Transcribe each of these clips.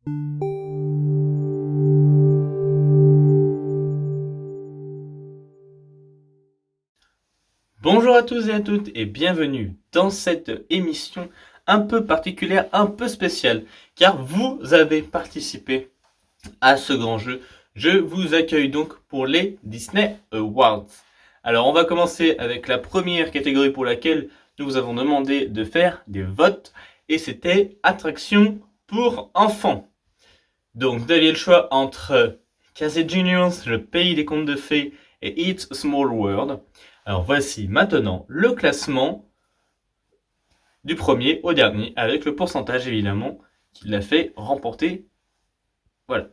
Bonjour à tous et à toutes et bienvenue dans cette émission un peu particulière, un peu spéciale, car vous avez participé à ce grand jeu. Je vous accueille donc pour les Disney Awards. Alors on va commencer avec la première catégorie pour laquelle nous vous avons demandé de faire des votes, et c'était attraction pour enfants. Donc vous aviez le choix entre Casey Juniors, le pays des contes de fées, et It's a Small World. Alors voici maintenant le classement du premier au dernier, avec le pourcentage évidemment qui l'a fait remporter. Voilà.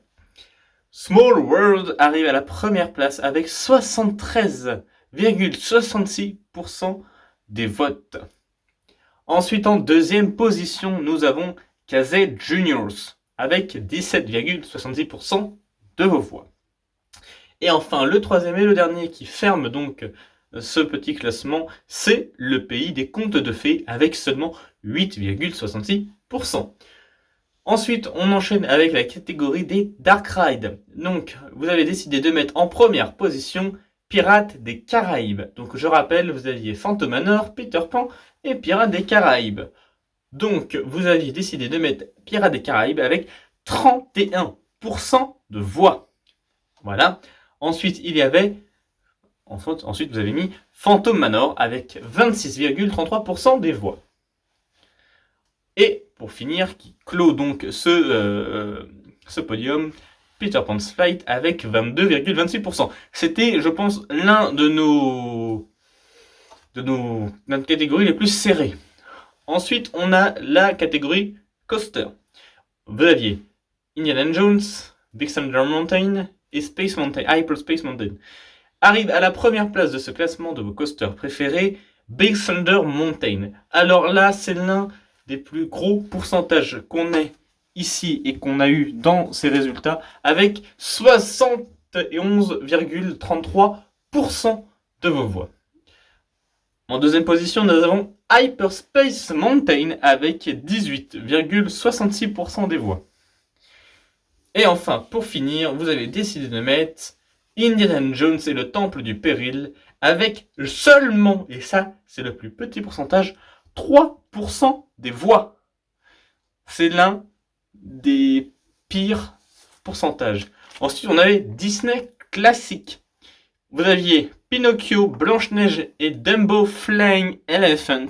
Small World arrive à la première place avec 73,66% des votes. Ensuite, en deuxième position, nous avons Casey Juniors avec 17,70% de vos voix. Et enfin, le troisième et le dernier qui ferme donc ce petit classement, c'est le pays des contes de fées avec seulement 8,66%. Ensuite, on enchaîne avec la catégorie des Dark Rides. Donc, vous avez décidé de mettre en première position Pirates des Caraïbes. Donc, je rappelle, vous aviez Phantom Manor, Peter Pan et Pirates des Caraïbes. Donc, vous aviez décidé de mettre Pirates des Caraïbes avec 31% de voix. Voilà. Ensuite, vous avez mis Phantom Manor avec 26,33% des voix. Et pour finir, qui clôt donc ce podium, Peter Pan's Flight avec 22,26%. C'était, je pense, l'un de notre catégorie les plus serrées. Ensuite, on a la catégorie Coaster. Vous aviez Indiana Jones, Big Thunder Mountain et Space Mountain, Hyper Space Mountain. Arrive à la première place de ce classement de vos coasters préférés, Big Thunder Mountain. Alors là, c'est l'un des plus gros pourcentages qu'on ait ici et qu'on a eu dans ces résultats, avec 71,33% de vos voix. En deuxième position, nous avons Hyperspace Mountain avec 18,66% des voix. Et enfin, pour finir, vous avez décidé de mettre Indiana Jones et le Temple du Péril avec seulement, et ça c'est le plus petit pourcentage, 3% des voix. C'est l'un des pires pourcentages. Ensuite, on avait Disney classique. Vous aviez Pinocchio, Blanche-Neige et Dumbo Flying Elephant.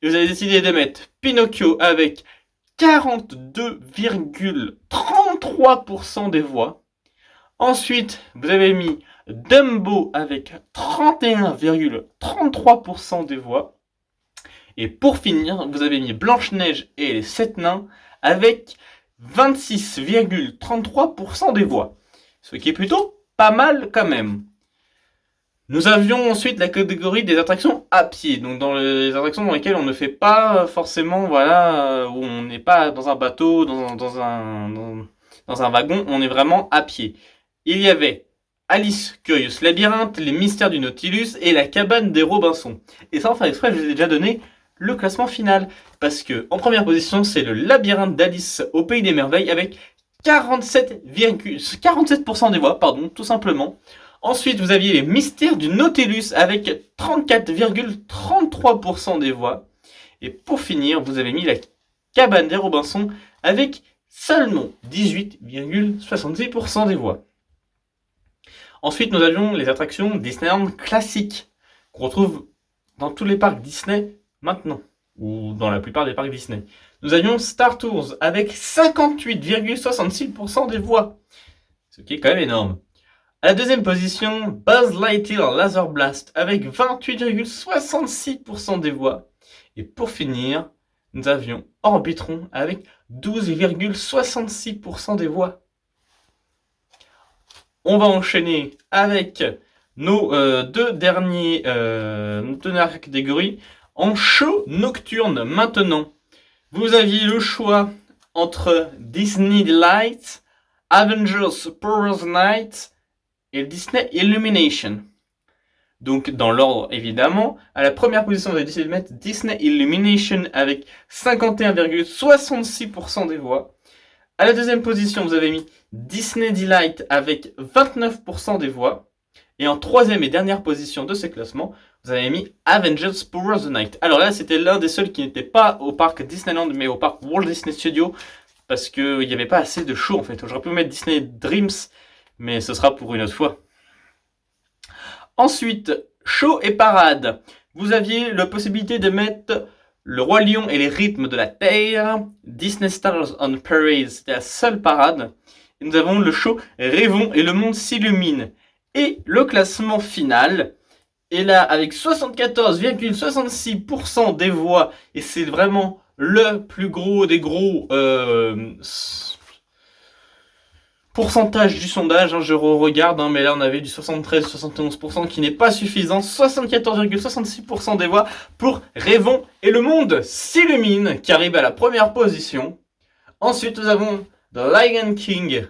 Et vous avez décidé de mettre Pinocchio avec 42,33% des voix. Ensuite, vous avez mis Dumbo avec 31,33% des voix. Et pour finir, vous avez mis Blanche-Neige et les 7 nains avec 26,33% des voix. Ce qui est plutôt pas mal quand même. Nous avions ensuite la catégorie des attractions à pied. Donc dans les attractions dans lesquelles on ne fait pas forcément, où on n'est pas dans un bateau, dans un wagon, on est vraiment à pied. Il y avait Alice Curious Labyrinthe, les mystères du Nautilus et la cabane des Robinson. Et ça, enfin exprès, je vous ai déjà donné le classement final. Parce que en première position, c'est le labyrinthe d'Alice au Pays des Merveilles avec 47% des voix, tout simplement. Ensuite, vous aviez les mystères du Nautilus avec 34,33% des voix. Et pour finir, vous avez mis la cabane des Robinson avec seulement 18,66% des voix. Ensuite, nous avions les attractions Disneyland classiques qu'on retrouve dans tous les parcs Disney maintenant, ou dans la plupart des parcs Disney. Nous avions Star Tours avec 58,66% des voix, ce qui est quand même énorme. À la deuxième position, Buzz Lightyear Laser Blast avec 28,66% des voix. Et pour finir, nous avions Orbitron avec 12,66% des voix. On va enchaîner avec nos deux dernières catégories en show nocturne maintenant. Vous aviez le choix entre Disney Delight, Avengers Powers Night et Disney Illumination. Donc dans l'ordre évidemment, à la première position vous avez décidé de mettre Disney Illumination avec 51,66% des voix. À la deuxième position, vous avez mis Disney Delight avec 29% des voix. Et en troisième et dernière position de ces classements, vous avez mis Avengers Power of the Night. Alors là, c'était l'un des seuls qui n'était pas au parc Disneyland, mais au parc Walt Disney Studios, parce qu'il n'y avait pas assez de shows en fait. J'aurais pu mettre Disney Dreams, mais ce sera pour une autre fois. Ensuite, show et parade. Vous aviez la possibilité de mettre Le Roi Lion et les rythmes de la Terre, Disney Stars on Parade, c'était la seule parade. Et nous avons le show Rêvons et le monde s'illumine. Et le classement final est là avec 74,66% des voix. Et c'est vraiment le plus gros des gros pourcentage du sondage. Je regarde, mais là on avait du 73-71% qui n'est pas suffisant. 74,66% des voix pour Rêvons et le monde s'illumine qui arrive à la première position. Ensuite nous avons The Lion King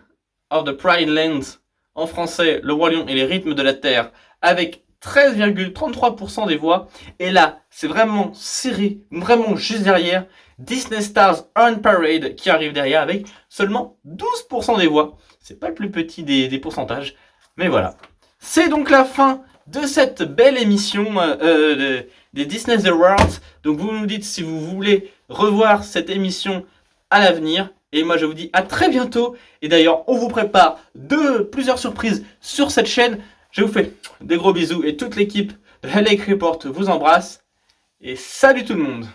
of the Pride Lands, en français Le Roi Lion et les rythmes de la Terre, avec 13,33% des voix. Et là, c'est vraiment serré, vraiment juste derrière, Disney Stars on Parade qui arrive derrière avec seulement 12% des voix. C'est pas le plus petit des pourcentages, mais voilà. C'est donc la fin de cette belle émission des Disney Awards. Donc vous nous dites si vous voulez revoir cette émission à l'avenir. Et moi je vous dis à très bientôt. Et d'ailleurs on vous prépare plusieurs surprises sur cette chaîne. Je vous fais des gros bisous et toute l'équipe de Lake Report vous embrasse. Et salut tout le monde.